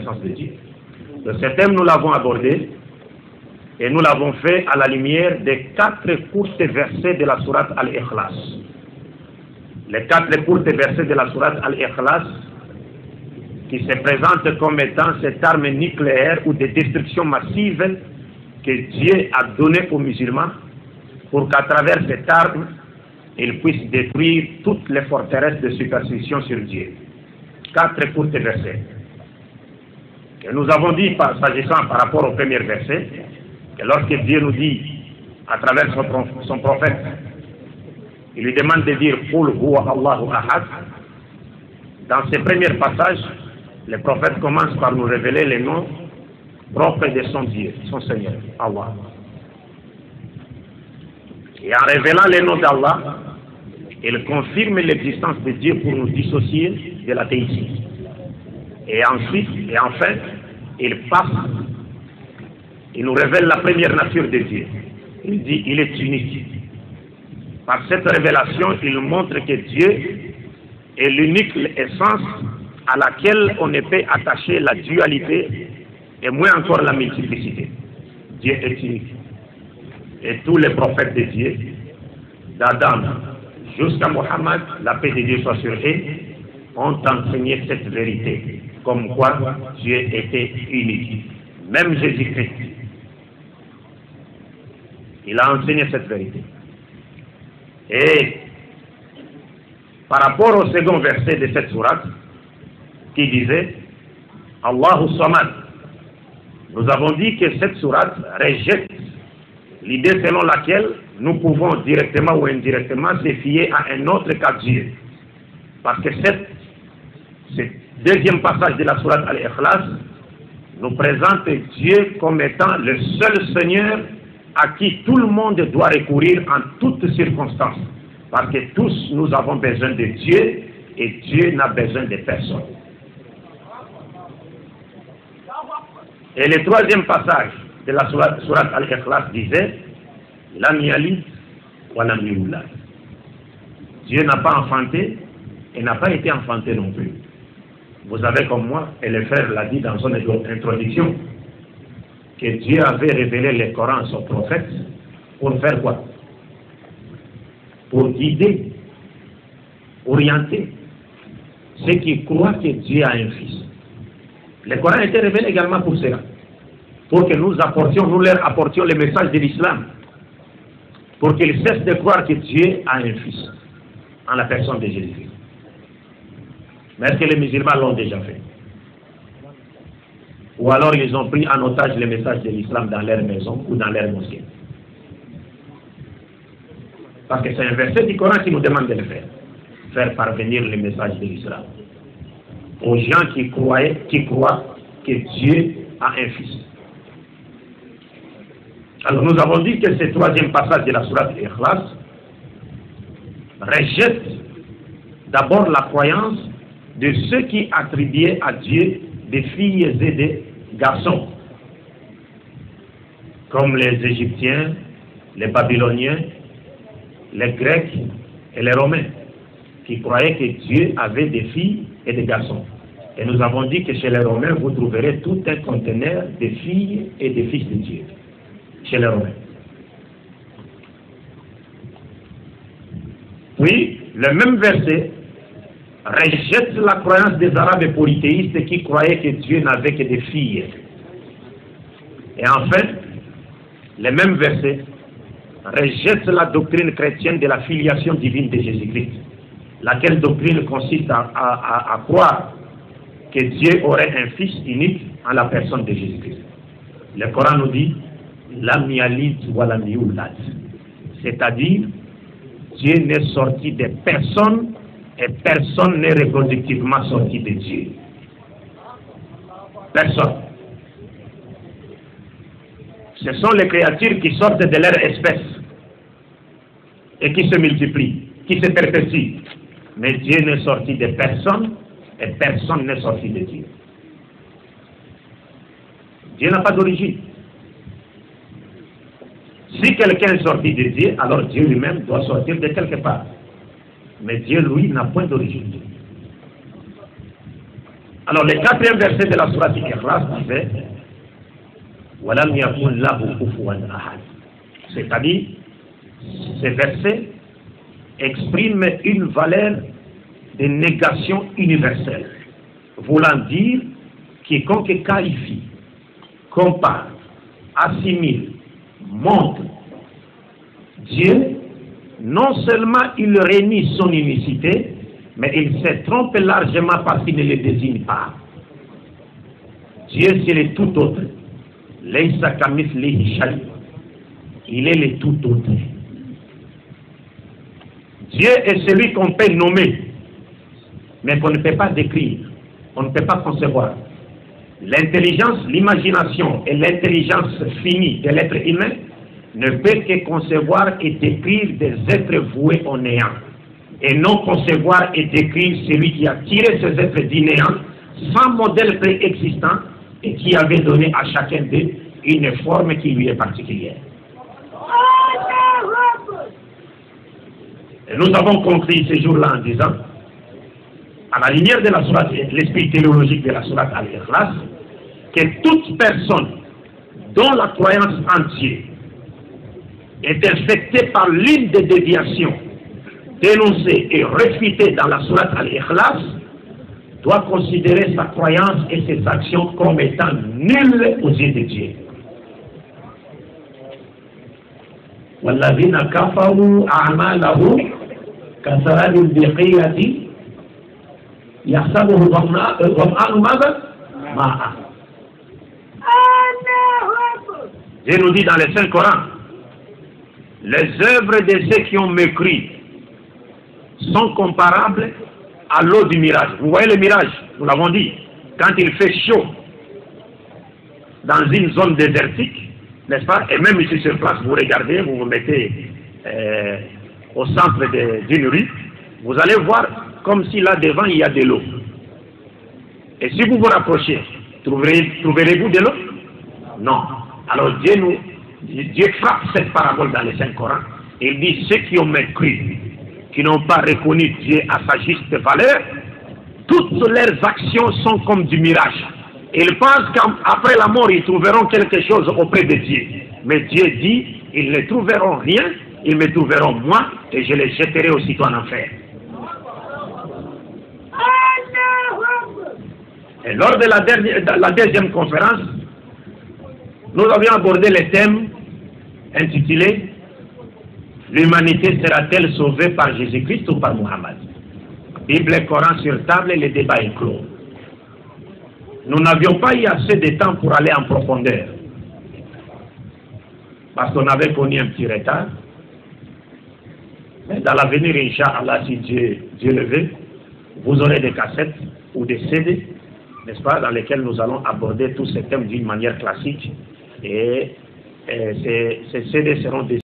connaissance de Dieu. Ce thème, nous l'avons abordé et nous l'avons fait à la lumière des 4 courtes versets de la sourate Al-Ikhlas. Les 4 courtes versets de la sourate Al-Ikhlas qui se présentent comme étant cette arme nucléaire ou de destruction massive que Dieu a donnée aux musulmans pour qu'à travers cette arme, ils puissent détruire toutes les forteresses de superstition sur Dieu. 4 courtes versets. Et nous avons dit, s'agissant par rapport au premier verset, que lorsque Dieu nous dit, à travers son prophète, il lui demande de dire « Qul huwa Allahu ahad ». Dans ces premiers passages, le prophète commence par nous révéler les noms propres de son Dieu, son Seigneur, Allah. Et en révélant les noms d'Allah, il confirme l'existence de Dieu pour nous dissocier de l'athéisme. Et ensuite, et enfin, il nous révèle la première nature de Dieu. Il dit, il est unique. Par cette révélation, il montre que Dieu est l'unique essence à laquelle on ne peut attacher la dualité et moins encore la multiplicité. Dieu est unique. Et tous les prophètes de Dieu, d'Adam jusqu'à Mohammed, la paix de Dieu soit sur eux, ont enseigné cette vérité, comme quoi Dieu était unique. Même Jésus-Christ, il a enseigné cette vérité. Et par rapport au second verset de cette sourate, qui disait Allahu Samad, nous avons dit que cette sourate rejette l'idée selon laquelle nous pouvons directement ou indirectement se fier à un autre qu'à Dieu. Parce que ce deuxième passage de la sourate Al-Ikhlas nous présente Dieu comme étant le seul Seigneur à qui tout le monde doit recourir en toutes circonstances. Parce que tous nous avons besoin de Dieu et Dieu n'a besoin de personne. Et le troisième passage de la sourate Al-Ikhlas disait Lam yalid wa lam yulad. Dieu n'a pas enfanté et n'a pas été enfanté non plus. Vous savez comme moi, et le frère l'a dit dans son introduction, que Dieu avait révélé le Coran à son prophète pour faire quoi? Pour guider, orienter ceux qui croient que Dieu a un fils. Le Coran était révélé également pour cela, pour que nous leur apportions le message de l'islam, pour qu'ils cessent de croire que Dieu a un fils en la personne de Jésus-Christ. Mais est-ce que les musulmans l'ont déjà fait? Ou alors ils ont pris en otage le message de l'islam dans leur maison ou dans leur mosquée? Parce que c'est un verset du Coran qui nous demande de le faire. Faire parvenir le message de l'islam aux gens qui croient que Dieu a un fils. Alors nous avons dit que ce troisième passage de la sourate Ikhlas rejette d'abord la croyance de ceux qui attribuaient à Dieu des filles et des garçons, comme les Égyptiens, les Babyloniens, les Grecs et les Romains, qui croyaient que Dieu avait des filles et des garçons. Et nous avons dit que chez les Romains, vous trouverez tout un conteneur de filles et de fils de Dieu. Chez les Romains. Puis, le même verset rejette la croyance des Arabes polythéistes qui croyaient que Dieu n'avait que des filles. Et enfin, le même verset rejette la doctrine chrétienne de la filiation divine de Jésus-Christ, laquelle doctrine consiste à croire que Dieu aurait un fils unique en la personne de Jésus-Christ. Le Coran nous dit Lam yalid wa lam yulad, c'est-à-dire Dieu n'est sorti de personne et personne n'est reproductivement sorti de Dieu. Personne. Ce sont les créatures qui sortent de leur espèce et qui se multiplient, qui se perpétuent. Mais Dieu n'est sorti de personne et personne n'est sorti de Dieu. Dieu n'a pas d'origine. Si quelqu'un est sorti de Dieu, alors Dieu lui-même doit sortir de quelque part. Mais Dieu, lui, n'a point d'origine. Alors, le quatrième verset de la sourate Ikhlas disait Walam yakun lahu kufuwan ahad. C'est-à-dire, ces versets expriment une valeur de négation universelle, voulant dire quiconque qualifie, compare, assimile, montre Dieu, non seulement il renie son unicité, mais il se trompe largement parce qu'il ne le désigne pas. Dieu, c'est le tout autre. Laysa kamithlihi shay'. Il est le tout autre. Dieu est celui qu'on peut nommer, mais qu'on ne peut pas décrire, on ne peut pas concevoir. L'intelligence, l'imagination et l'intelligence finie de l'être humain ne peut que concevoir et décrire des êtres voués au néant, et non concevoir et décrire celui qui a tiré ces êtres du néant sans modèle préexistant et qui avait donné à chacun d'eux une forme qui lui est particulière. Et nous avons compris ce jour-là en disant, à la lumière de la sourate, l'esprit théologique de la sourate Al-Ikhlas, que toute personne dont la croyance en Dieu est infectée par l'une des déviations dénoncées et réfutées dans la sourate Al-Ikhlas doit considérer sa croyance et ses actions comme étant nulles aux yeux de Dieu. وَالَّذِينَ كَفَرُوا أَعْمَالَهُمْ كَسَرَابٍ بِقِيعَةٍ يَحْسَبُهُ الظَّمْآنُ مَاءً. Dieu nous dit dans le Saint-Coran, les œuvres de ceux qui ont mécru sont comparables à l'eau du mirage. Vous voyez le mirage, nous l'avons dit, quand il fait chaud dans une zone désertique, n'est-ce pas? Et même ici sur place, vous regardez, vous vous mettez au centre d'une rue, vous allez voir comme si là devant il y a de l'eau. Et si vous vous rapprochez, trouverez-vous de l'eau? Non. Alors Dieu frappe cette parabole dans le Saint-Coran. Il dit ceux qui ont mécru, qui n'ont pas reconnu Dieu à sa juste valeur, toutes leurs actions sont comme du mirage. Ils pensent qu'après la mort, ils trouveront quelque chose auprès de Dieu. Mais Dieu dit, ils ne trouveront rien, ils me trouveront moi, et je les jetterai aussitôt en enfer. Et lors de la deuxième conférence, nous avions abordé le thème intitulé « L'humanité sera-t-elle sauvée par Jésus-Christ ou par Mohammed ?» Bible et Coran sur table, le débat est clos. Nous n'avions pas eu assez de temps pour aller en profondeur, parce qu'on avait connu un petit retard. Mais dans l'avenir, Inch'Allah, si Dieu le veut, vous aurez des cassettes ou des CD, n'est-ce pas, dans lesquels nous allons aborder tous ces thèmes d'une manière classique. Et ces CD seront des